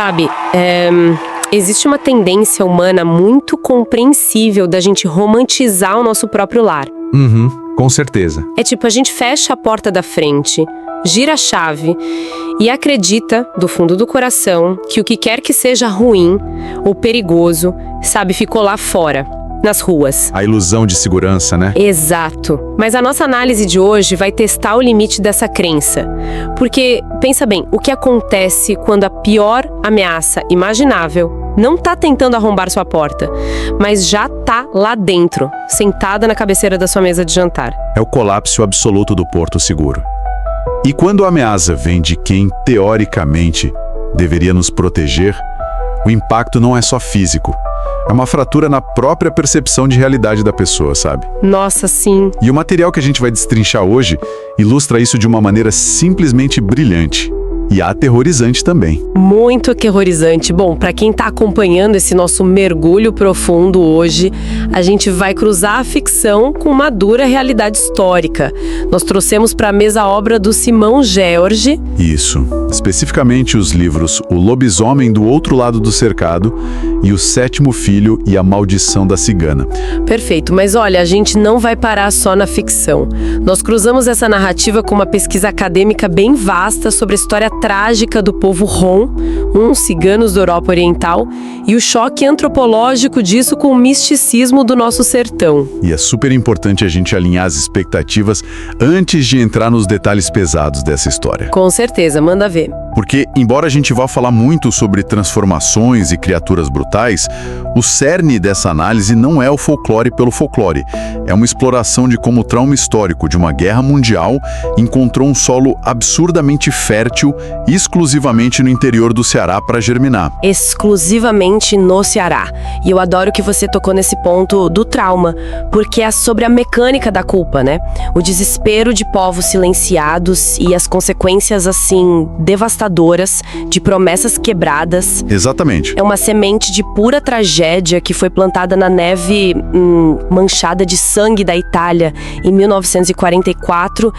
Sabe, existe uma tendência humana muito compreensível da gente romantizar o nosso próprio lar. Com certeza. É tipo, a gente fecha a porta da frente, gira a chave e acredita, do fundo do coração, que o que quer que seja ruim ou perigoso, sabe, ficou lá fora, nas ruas. A ilusão de segurança, né? Exato. Mas a nossa análise de hoje vai testar o limite dessa crença. Porque, pensa bem, o que acontece quando a pior ameaça imaginável não tá tentando arrombar sua porta, mas já tá lá dentro, sentada na cabeceira da sua mesa de jantar? É o colapso absoluto do porto seguro. E quando a ameaça vem de quem, teoricamente, deveria nos proteger, o impacto não é só físico. É uma fratura na própria percepção de realidade da pessoa, sabe? Nossa, sim. E o material que a gente vai destrinchar hoje ilustra isso de uma maneira simplesmente brilhante. E aterrorizante também. Muito aterrorizante. Bom, para quem tá acompanhando esse nosso mergulho profundo hoje, a gente vai cruzar a ficção com uma dura realidade histórica. Nós trouxemos para a mesa a obra do Simão George. Isso. Especificamente os livros O Lobisomem do Outro Lado do Cercado e O Sétimo Filho e a Maldição da Cigana. Perfeito, mas olha, a gente não vai parar só na ficção. Nós cruzamos essa narrativa com uma pesquisa acadêmica bem vasta sobre a história trágica do povo Rom, ciganos da Europa Oriental, e o choque antropológico disso com o misticismo do nosso sertão. E é super importante a gente alinhar as expectativas antes de entrar nos detalhes pesados dessa história. Com certeza, manda ver. Porque, embora a gente vá falar muito sobre transformações e criaturas brutais, o cerne dessa análise não é o folclore pelo folclore. É uma exploração de como o trauma histórico de uma guerra mundial encontrou um solo absurdamente fértil exclusivamente no interior do Ceará para germinar. Exclusivamente no Ceará. E eu adoro que você tocou nesse ponto do trauma, porque é sobre a mecânica da culpa, né? O desespero de povos silenciados e as consequências, assim, devastadoras de promessas quebradas. Exatamente. É uma semente de pura tragédia que foi plantada na neve manchada de sangue da Itália em 1944,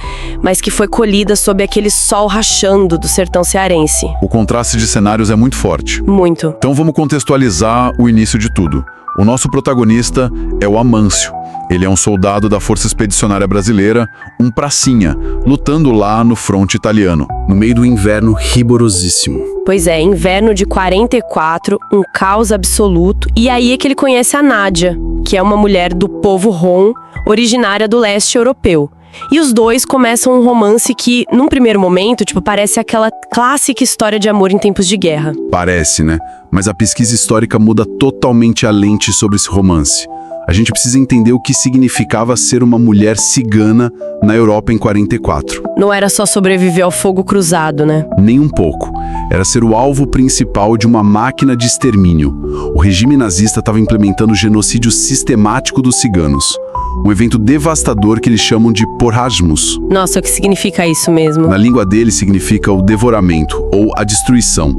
mas que foi colhida sob aquele sol rachando do sertão cearense. O contraste de cenários é muito forte. Muito. Então vamos contextualizar o início de tudo. O nosso protagonista é o Amâncio. Ele é um soldado da Força Expedicionária Brasileira, um pracinha, lutando lá no fronte italiano, no meio do inverno rigorosíssimo. Pois é, inverno de 44, um caos absoluto, e aí é que ele conhece a Nádia, que é uma mulher do povo Rom, originária do leste europeu. E os dois começam um romance que, num primeiro momento, parece aquela clássica história de amor em tempos de guerra. Parece, né? Mas a pesquisa histórica muda totalmente a lente sobre esse romance. A gente precisa entender o que significava ser uma mulher cigana na Europa em 44. Não era só sobreviver ao fogo cruzado, né? Nem um pouco. Era ser o alvo principal de uma máquina de extermínio. O regime nazista estava implementando o genocídio sistemático dos ciganos. Um evento devastador que eles chamam de porrasmus. Nossa, o que significa isso mesmo? Na língua dele significa o devoramento ou a destruição.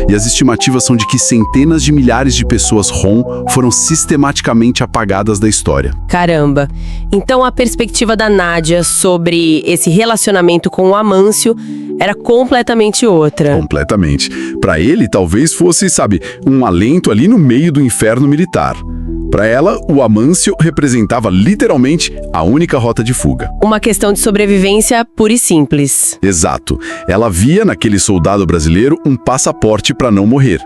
E as estimativas são de que centenas de milhares de pessoas Rom foram sistematicamente apagadas da história. Caramba! Então a perspectiva da Nádia sobre esse relacionamento com o Amâncio era completamente outra. Completamente. Para ele, talvez fosse, um alento ali no meio do inferno militar. Para ela, o Amâncio representava literalmente a única rota de fuga. Uma questão de sobrevivência pura e simples. Exato. Ela via naquele soldado brasileiro um passaporte para não morrer.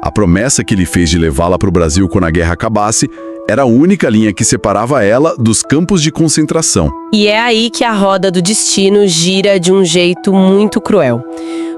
A promessa que ele fez de levá-la para o Brasil quando a guerra acabasse era a única linha que separava ela dos campos de concentração. E é aí que a roda do destino gira de um jeito muito cruel.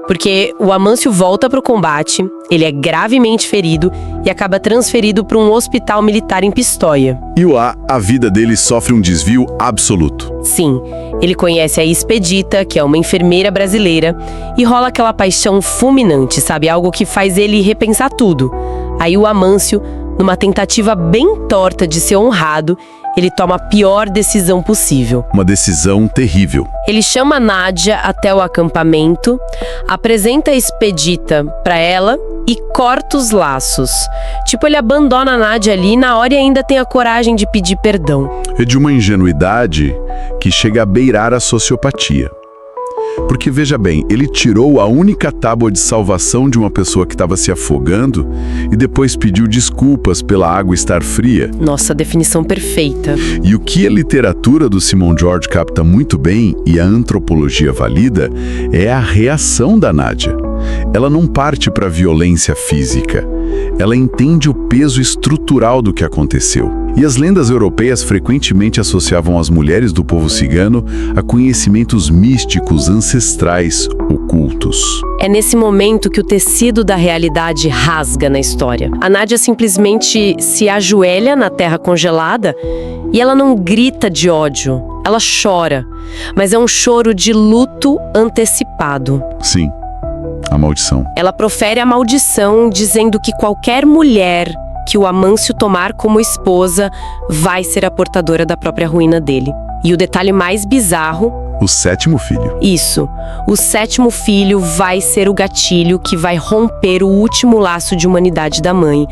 Porque o Amâncio volta para o combate, ele é gravemente ferido e acaba transferido para um hospital militar em Pistoia. E a vida dele sofre um desvio absoluto. Sim, ele conhece a Expedita, que é uma enfermeira brasileira, e rola aquela paixão fulminante, algo que faz ele repensar tudo. Aí o Amâncio, numa tentativa bem torta de ser honrado, ele toma a pior decisão possível. Uma decisão terrível. Ele chama a Nádia até o acampamento, apresenta a Expedita para ela e corta os laços. Ele abandona a Nádia ali na hora e ainda tem a coragem de pedir perdão. É de uma ingenuidade que chega a beirar a sociopatia. Porque, veja bem, ele tirou a única tábua de salvação de uma pessoa que estava se afogando e depois pediu desculpas pela água estar fria. Nossa, definição perfeita. E o que a literatura do Simon George capta muito bem, e a antropologia valida, é a reação da Nádia. Ela não parte para a violência física. Ela entende o peso estrutural do que aconteceu. E as lendas europeias frequentemente associavam as mulheres do povo cigano a conhecimentos místicos, ancestrais, ocultos. É nesse momento que o tecido da realidade rasga na história. A Nádia simplesmente se ajoelha na terra congelada e ela não grita de ódio, ela chora. Mas é um choro de luto antecipado. Sim, a maldição. Ela profere a maldição dizendo que qualquer mulher que o Amâncio tomar como esposa vai ser a portadora da própria ruína dele. E o detalhe mais bizarro... O 7º filho. Isso. O 7º filho vai ser o gatilho que vai romper o último laço de humanidade da mãe.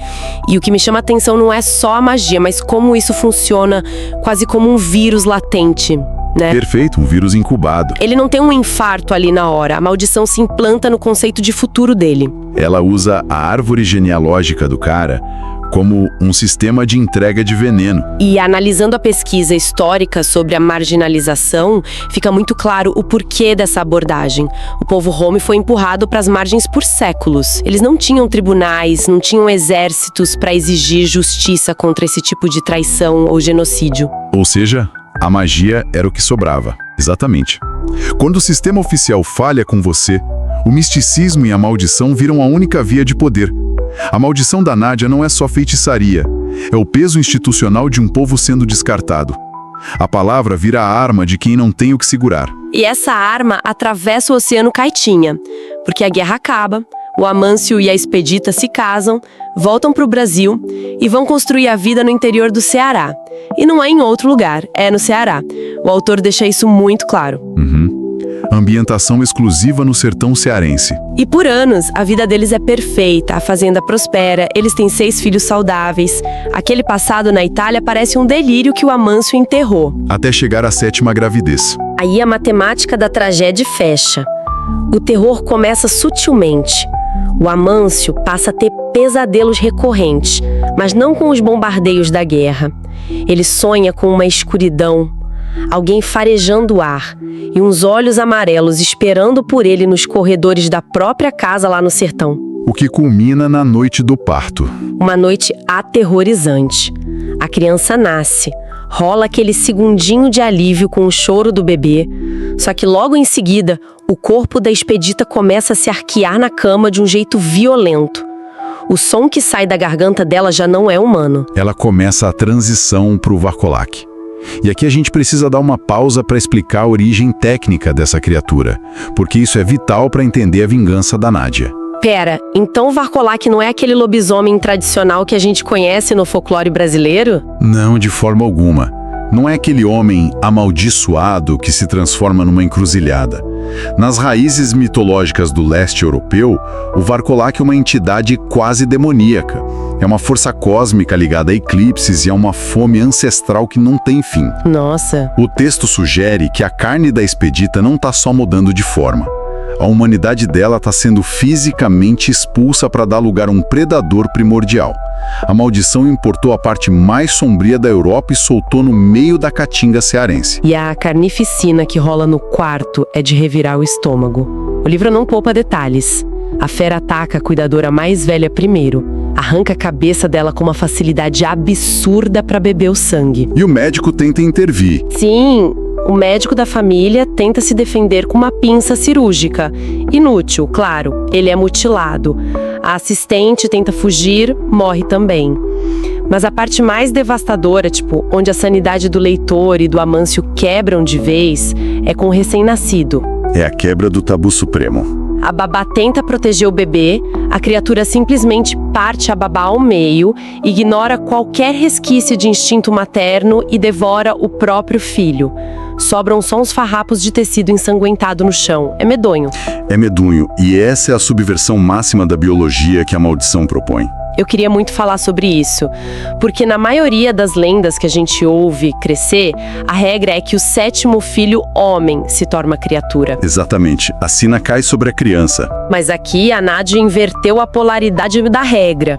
E o que me chama a atenção não é só a magia, mas como isso funciona quase como um vírus latente, né? Perfeito, um vírus incubado. Ele não tem um infarto ali na hora, a maldição se implanta no conceito de futuro dele. Ela usa a árvore genealógica do cara como um sistema de entrega de veneno. E analisando a pesquisa histórica sobre a marginalização, fica muito claro o porquê dessa abordagem. O povo Rome foi empurrado para as margens por séculos. Eles não tinham tribunais, não tinham exércitos para exigir justiça contra esse tipo de traição ou genocídio. Ou seja, a magia era o que sobrava. Exatamente. Quando o sistema oficial falha com você, o misticismo e a maldição viram a única via de poder. A maldição da Nádia não é só feitiçaria, é o peso institucional de um povo sendo descartado. A palavra vira a arma de quem não tem o que segurar. E essa arma atravessa o Oceano Caitinha, porque a guerra acaba, o Amâncio e a Expedita se casam, voltam para o Brasil e vão construir a vida no interior do Ceará. E não é em outro lugar, é no Ceará. O autor deixa isso muito claro. Ambientação exclusiva no sertão cearense. E por anos, a vida deles é perfeita, a fazenda prospera, eles têm 6 filhos saudáveis. Aquele passado na Itália parece um delírio que o Amâncio enterrou. Até chegar à 7ª gravidez. Aí a matemática da tragédia fecha. O terror começa sutilmente. O Amâncio passa a ter pesadelos recorrentes, mas não com os bombardeios da guerra. Ele sonha com uma escuridão, alguém farejando o ar e uns olhos amarelos esperando por ele nos corredores da própria casa lá no sertão. O que culmina na noite do parto. Uma noite aterrorizante. A criança nasce, rola aquele segundinho de alívio com o choro do bebê, só que logo em seguida, o corpo da Expedita começa a se arquear na cama de um jeito violento. O som que sai da garganta dela já não é humano. Ela começa a transição para o Varcolac. E aqui a gente precisa dar uma pausa para explicar a origem técnica dessa criatura, porque isso é vital para entender a vingança da Nádia. Pera, então o Varcolac não é aquele lobisomem tradicional que a gente conhece no folclore brasileiro? Não, de forma alguma. Não é aquele homem amaldiçoado que se transforma numa encruzilhada. Nas raízes mitológicas do leste europeu, o Varcolac é uma entidade quase demoníaca. É uma força cósmica ligada a eclipses e a uma fome ancestral que não tem fim. Nossa. O texto sugere que a carne da Expedita não está só mudando de forma. A humanidade dela está sendo fisicamente expulsa para dar lugar a um predador primordial. A maldição importou a parte mais sombria da Europa e soltou no meio da caatinga cearense. E a carnificina que rola no quarto é de revirar o estômago. O livro não poupa detalhes. A fera ataca a cuidadora mais velha primeiro, arranca a cabeça dela com uma facilidade absurda para beber o sangue. E o médico tenta intervir. Sim, o médico da família tenta se defender com uma pinça cirúrgica. Inútil, claro, ele é mutilado. A assistente tenta fugir, morre também. Mas a parte mais devastadora, onde a sanidade do leitor e do Amâncio quebram de vez, é com o recém-nascido. É a quebra do tabu supremo. A babá tenta proteger o bebê, a criatura simplesmente parte a babá ao meio, ignora qualquer resquício de instinto materno e devora o próprio filho. Sobram só uns farrapos de tecido ensanguentado no chão. É medonho. É medonho, e essa é a subversão máxima da biologia que a maldição propõe. Eu queria muito falar sobre isso, porque na maioria das lendas que a gente ouve crescer, a regra é que o sétimo filho homem se torna criatura. Exatamente, a sina cai sobre a criança. Mas aqui a Nádia inverteu a polaridade da regra,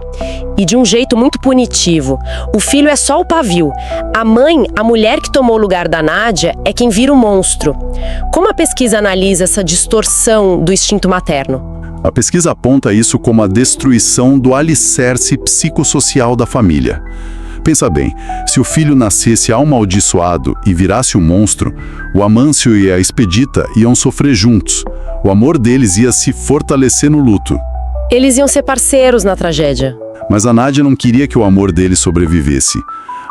e de um jeito muito punitivo. O filho é só o pavio. A mãe, a mulher que tomou o lugar da Nádia, é quem vira o monstro. Como a pesquisa analisa essa distorção do instinto materno? A pesquisa aponta isso como a destruição do alicerce psicossocial da família. Pensa bem, se o filho nascesse amaldiçoado e virasse um monstro, o Amâncio e a Expedita iam sofrer juntos. O amor deles ia se fortalecer no luto. Eles iam ser parceiros na tragédia. Mas a Nádia não queria que o amor deles sobrevivesse.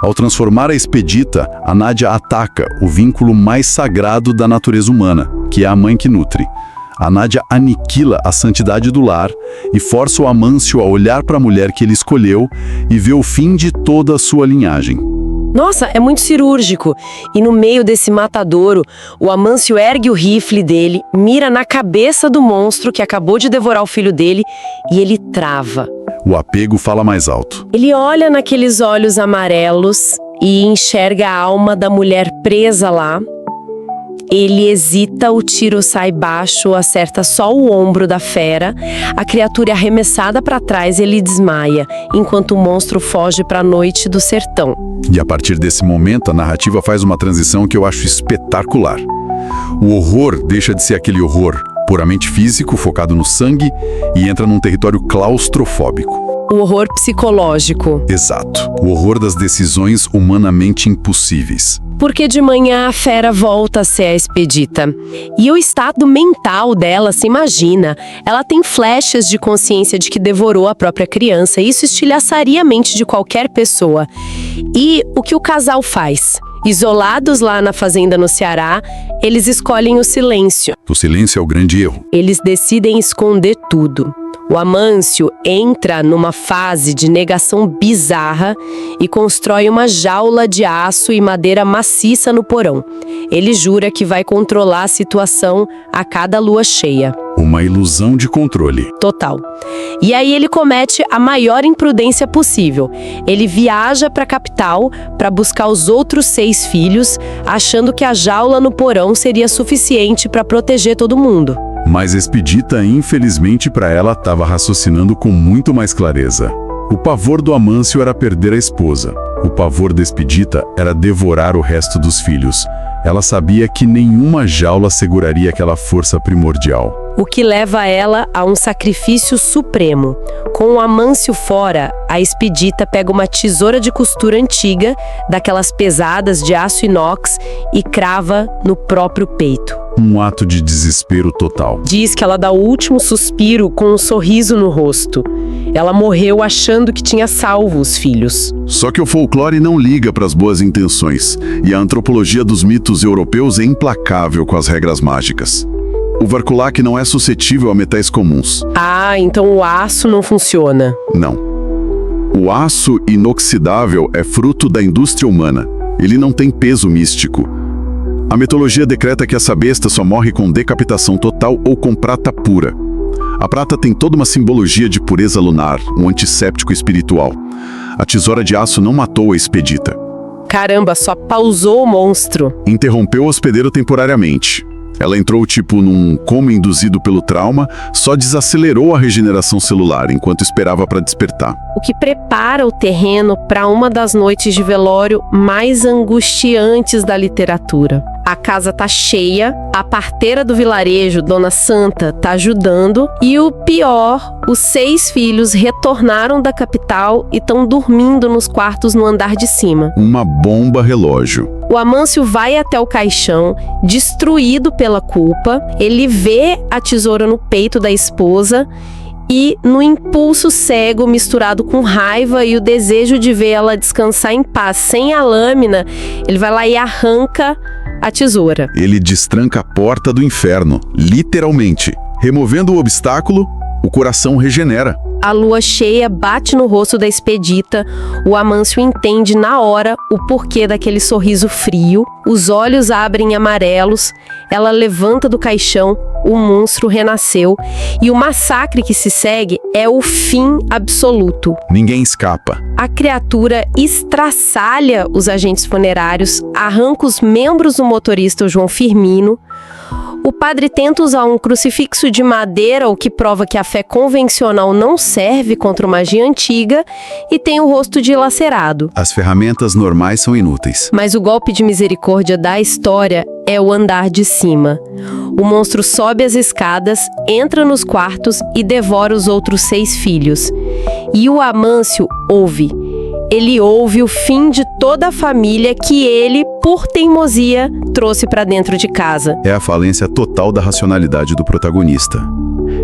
Ao transformar a Expedita, a Nádia ataca o vínculo mais sagrado da natureza humana, que é a mãe que nutre. A Nádia aniquila a santidade do lar e força o Amâncio a olhar para a mulher que ele escolheu e ver o fim de toda a sua linhagem. Nossa, é muito cirúrgico. E no meio desse matadouro, o Amâncio ergue o rifle dele, mira na cabeça do monstro que acabou de devorar o filho dele e ele trava. O apego fala mais alto. Ele olha naqueles olhos amarelos e enxerga a alma da mulher presa lá. Ele hesita, o tiro sai baixo, acerta só o ombro da fera. A criatura é arremessada para trás e ele desmaia, enquanto o monstro foge para a noite do sertão. E a partir desse momento, a narrativa faz uma transição que eu acho espetacular. O horror deixa de ser aquele horror puramente físico, focado no sangue, e entra num território claustrofóbico. O horror psicológico. Exato. O horror das decisões humanamente impossíveis. Porque de manhã a fera volta a ser a Expedita. E o estado mental dela, se imagina. Ela tem flechas de consciência de que devorou a própria criança. Isso estilhaçaria a mente de qualquer pessoa. E o que o casal faz? Isolados lá na fazenda no Ceará, eles escolhem o silêncio. O silêncio é o grande erro. Eles decidem esconder tudo. O Amâncio entra numa fase de negação bizarra e constrói uma jaula de aço e madeira maciça no porão. Ele jura que vai controlar a situação a cada lua cheia. Uma ilusão de controle. Total. E aí ele comete a maior imprudência possível. Ele viaja para a capital para buscar os outros 6 filhos, achando que a jaula no porão seria suficiente para proteger todo mundo. Mas Expedita, infelizmente para ela, estava raciocinando com muito mais clareza. O pavor do Amâncio era perder a esposa. O pavor da Expedita era devorar o resto dos filhos. Ela sabia que nenhuma jaula seguraria aquela força primordial. O que leva ela a um sacrifício supremo. Com o Amâncio fora, a Expedita pega uma tesoura de costura antiga, daquelas pesadas de aço inox, e crava no próprio peito. Um ato de desespero total. Diz que ela dá o último suspiro com um sorriso no rosto. Ela morreu achando que tinha salvo os filhos. Só que o folclore não liga para as boas intenções, e a antropologia dos mitos europeus é implacável com as regras mágicas. O Varkulac não é suscetível a metais comuns. Ah, então o aço não funciona. Não. O aço inoxidável é fruto da indústria humana. Ele não tem peso místico. A mitologia decreta que essa besta só morre com decapitação total ou com prata pura. A prata tem toda uma simbologia de pureza lunar, um antisséptico espiritual. A tesoura de aço não matou a Expedita. Caramba, só pausou o monstro. Interrompeu o hospedeiro temporariamente. Ela entrou num coma induzido pelo trauma, só desacelerou a regeneração celular enquanto esperava para despertar. O que prepara o terreno para uma das noites de velório mais angustiantes da literatura. A casa tá cheia, a parteira do vilarejo, Dona Santa, tá ajudando e o pior, os 6 filhos retornaram da capital e estão dormindo nos quartos no andar de cima. Uma bomba relógio. O Amâncio vai até o caixão, destruído pela culpa. Ele vê a tesoura no peito da esposa e, no impulso cego misturado com raiva e o desejo de ver ela descansar em paz sem a lâmina, ele vai lá e arranca a tesoura. Ele destranca a porta do inferno, literalmente. Removendo o obstáculo, o coração regenera. A lua cheia bate no rosto da Expedita, o Amâncio entende na hora o porquê daquele sorriso frio, os olhos abrem amarelos, ela levanta do caixão, o monstro renasceu e o massacre que se segue é o fim absoluto. Ninguém escapa. A criatura estraçalha os agentes funerários, arranca os membros do motorista, o João Firmino. O padre tenta usar um crucifixo de madeira, o que prova que a fé convencional não serve contra magia antiga, e tem o rosto dilacerado. As ferramentas normais são inúteis. Mas o golpe de misericórdia da história é o andar de cima. O monstro sobe as escadas, entra nos quartos e devora os outros 6 filhos. E o Amâncio ouve. Ele ouve o fim de toda a família que ele, por teimosia, trouxe para dentro de casa. É a falência total da racionalidade do protagonista.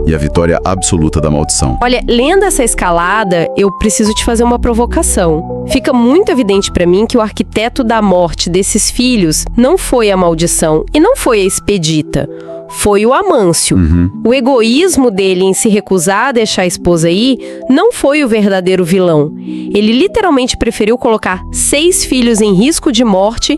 E a vitória absoluta da maldição. Olha, lendo essa escalada, eu preciso te fazer uma provocação. Fica muito evidente para mim que o arquiteto da morte desses filhos não foi a maldição e não foi a Expedita. Foi o Amâncio. O egoísmo dele em se recusar a deixar a esposa ir não foi o verdadeiro vilão. Ele literalmente preferiu colocar 6 filhos em risco de morte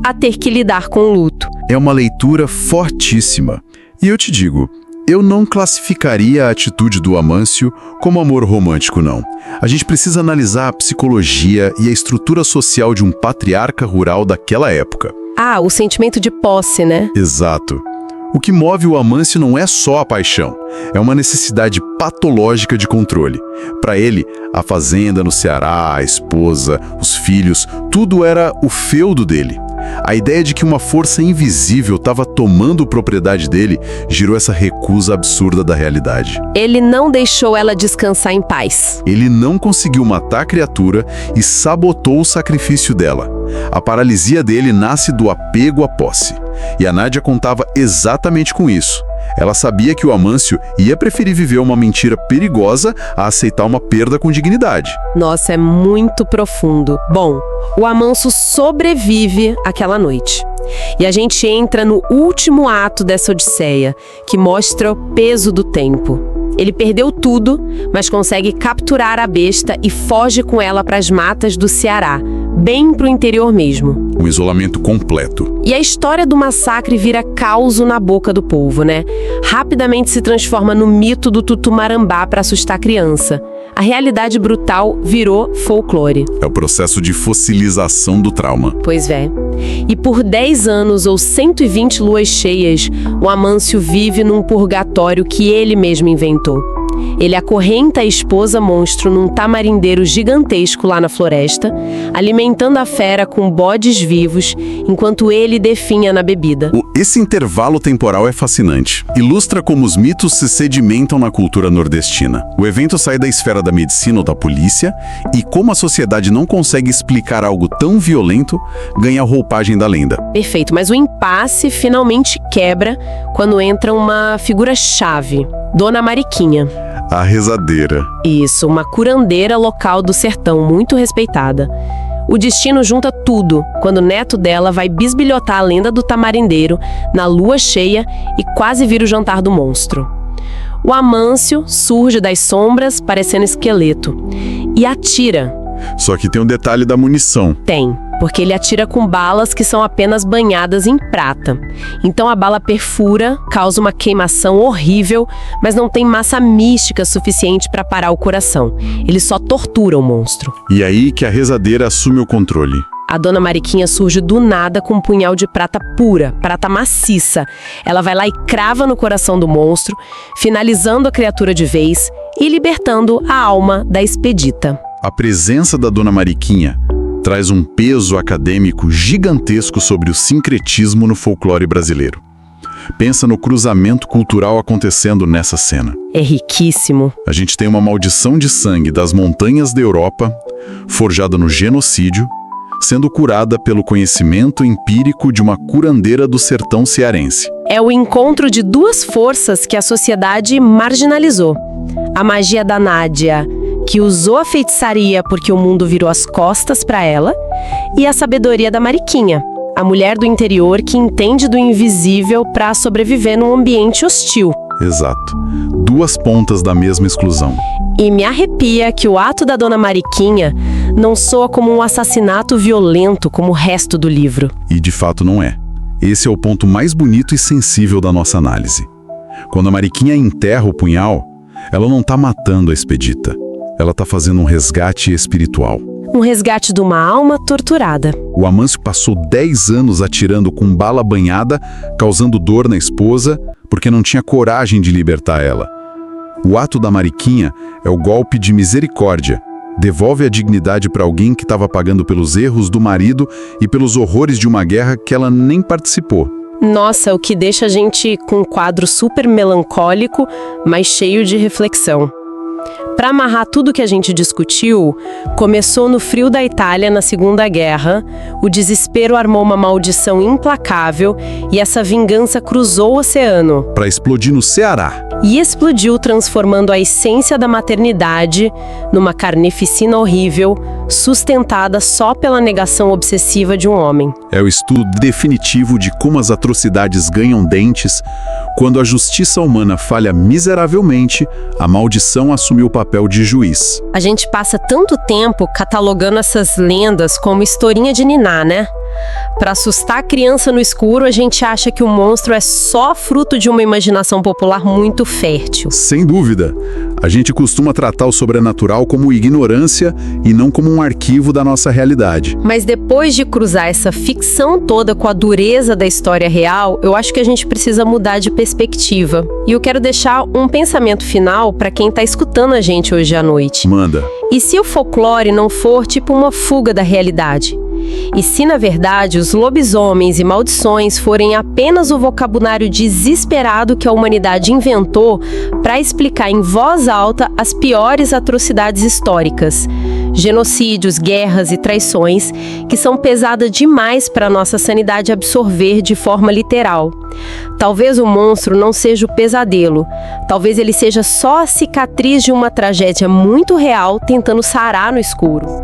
a ter que lidar com o luto. É uma leitura fortíssima. E eu te digo, eu não classificaria a atitude do Amâncio como amor romântico, não. A gente precisa analisar a psicologia e a estrutura social de um patriarca rural daquela época. Ah, o sentimento de posse, né? Exato. O que move o Amâncio não é só a paixão, é uma necessidade patológica de controle. Para ele, a fazenda no Ceará, a esposa, os filhos, tudo era o feudo dele. A ideia de que uma força invisível estava tomando propriedade dele gerou essa recusa absurda da realidade. Ele não deixou ela descansar em paz. Ele não conseguiu matar a criatura e sabotou o sacrifício dela. A paralisia dele nasce do apego à posse. E a Nádia contava exatamente com isso. Ela sabia que o Amâncio ia preferir viver uma mentira perigosa a aceitar uma perda com dignidade. Nossa, é muito profundo. Bom, o Amâncio sobrevive àquela noite. E a gente entra no último ato dessa odisseia, que mostra o peso do tempo. Ele perdeu tudo, mas consegue capturar a besta e foge com ela para as matas do Ceará, bem pro interior mesmo. Um isolamento completo. E a história do massacre vira caos na boca do povo, né? Rapidamente se transforma no mito do Tutumarambá para assustar a criança. A realidade brutal virou folclore. É o processo de fossilização do trauma. Pois é. E por 10 anos ou 120 luas cheias, o Amâncio vive num purgatório que ele mesmo inventou. Ele acorrenta a esposa monstro num tamarindeiro gigantesco lá na floresta, alimentando a fera com bodes vivos, enquanto ele definha na bebida. Esse intervalo temporal é fascinante. Ilustra como os mitos se sedimentam na cultura nordestina. O evento sai da esfera da medicina ou da polícia e, como a sociedade não consegue explicar algo tão violento, ganha a roupagem da lenda. Perfeito, mas o impasse finalmente quebra quando entra uma figura-chave, Dona Mariquinha. A rezadeira. Isso, uma curandeira local do sertão, muito respeitada. O destino junta tudo, quando o neto dela vai bisbilhotar a lenda do tamarindeiro na lua cheia e quase vira o jantar do monstro. O Amâncio surge das sombras, parecendo esqueleto, e atira. Só que tem um detalhe da munição. Tem, porque ele atira com balas que são apenas banhadas em prata. Então a bala perfura, causa uma queimação horrível, mas não tem massa mística suficiente para parar o coração. Ele só tortura o monstro. E aí que a rezadeira assume o controle. A Dona Mariquinha surge do nada com um punhal de prata pura, prata maciça. Ela vai lá e crava no coração do monstro, finalizando a criatura de vez e libertando a alma da Expedita. A presença da Dona Mariquinha traz um peso acadêmico gigantesco sobre o sincretismo no folclore brasileiro. Pensa no cruzamento cultural acontecendo nessa cena. É riquíssimo. A gente tem uma maldição de sangue das montanhas da Europa, forjada no genocídio, sendo curada pelo conhecimento empírico de uma curandeira do sertão cearense. É o encontro de duas forças que a sociedade marginalizou. A magia da Nádia, que usou a feitiçaria porque o mundo virou as costas para ela, e a sabedoria da Mariquinha, a mulher do interior que entende do invisível para sobreviver num ambiente hostil. Exato. Duas pontas da mesma exclusão. E me arrepia que o ato da Dona Mariquinha não soa como um assassinato violento como o resto do livro. E de fato não é. Esse é o ponto mais bonito e sensível da nossa análise. Quando a Mariquinha enterra o punhal, ela não está matando a Expedita. Ela está fazendo um resgate espiritual. Um resgate de uma alma torturada. O Amâncio passou 10 anos atirando com bala banhada, causando dor na esposa, porque não tinha coragem de libertar ela. O ato da Mariquinha é o golpe de misericórdia. Devolve a dignidade para alguém que estava pagando pelos erros do marido e pelos horrores de uma guerra que ela nem participou. Nossa, o que deixa a gente com um quadro super melancólico, mas cheio de reflexão. Para amarrar tudo que a gente discutiu, começou no frio da Itália na Segunda Guerra, o desespero armou uma maldição implacável e essa vingança cruzou o oceano. Para explodir no Ceará. E explodiu, transformando a essência da maternidade numa carnificina horrível, sustentada só pela negação obsessiva de um homem. É o estudo definitivo de como as atrocidades ganham dentes. Quando a justiça humana falha miseravelmente, a maldição assumiu o papel de juiz. A gente passa tanto tempo catalogando essas lendas como historinha de niná, né? Para assustar a criança no escuro, a gente acha que o monstro é só fruto de uma imaginação popular muito fértil. Sem dúvida. A gente costuma tratar o sobrenatural como ignorância e não como um arquivo da nossa realidade. Mas depois de cruzar essa ficção toda com a dureza da história real, eu acho que a gente precisa mudar de perspectiva. E eu quero deixar um pensamento final para quem está escutando a gente hoje à noite. Manda. E se o folclore não for tipo uma fuga da realidade? E se, na verdade, os lobisomens e maldições forem apenas o vocabulário desesperado que a humanidade inventou para explicar em voz alta as piores atrocidades históricas, genocídios, guerras e traições, que são pesadas demais para a nossa sanidade absorver de forma literal. Talvez o monstro não seja o pesadelo, talvez ele seja só a cicatriz de uma tragédia muito real tentando sarar no escuro.